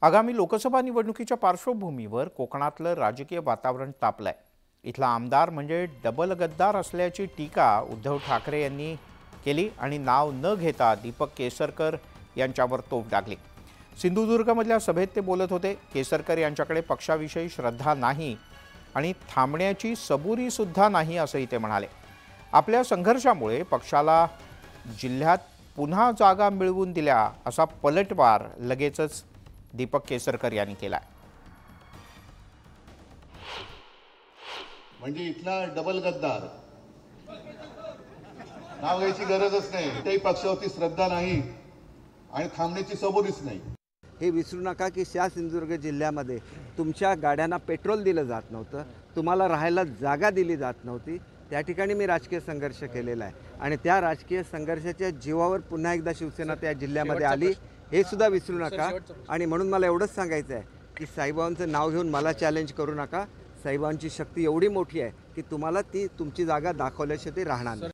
आगामी लोकसभा निवडणुकीच्या पार्श्वभूमीवर कोकणातलं राजकीय वातावरण तापलंय। इथला आमदार म्हणजे डबल गद्दार असल्याची टीका उद्धव ठाकरे यांनी केली आणि नाव न घेता दीपक केसरकर यांच्यावर तोफ डागली। सिंधुदुर्गमधल्या सभेत ते बोलत होते। केसरकर यांच्याकडे पक्षाविषयी श्रद्धा नाही आणि थांबण्याची सबुरी सुद्धा नाही असंही ते म्हणाले। आपल्या संघर्षामुळे पक्षाला जिल्ह्यात पुन्हा जागा मिळवून दिल्या असा पलटवार लगेचच दीपक केसरकर यांनी केला। म्हणजे इथला डबल गद्दार नाव घ्यायची गरजच नाही, काही पक्षावरती श्रद्धा नाही आणि थांबण्याची सबुरीच नाही। हे विसरू नका की सिंधुदुर्ग जिल्ह्यामध्ये तुमच्या गाड्यांना पेट्रोल दिलं जात नव्हतं, तुम्हाला राहायला जागा दिली जात नव्हती। त्या ठिकाणी मी राजकीय संघर्ष केलेला आहे आणि त्या राजकीय संघर्षाच्या जीवावर पुन्हा एकदा शिवसेना त्या जिल्ह्यामध्ये आली, हे सुद्धा विसरू नका। आणि म्हणून मला एवढंच सांगायचं आहे की साईबाबांचं नाव घेऊन मला चॅलेंज करू नका। साईबाबांची शक्ती एवढी मोठी आहे की तुम्हाला ती तुमची जागा दाखवल्याशिवाय ते राहणार नाही।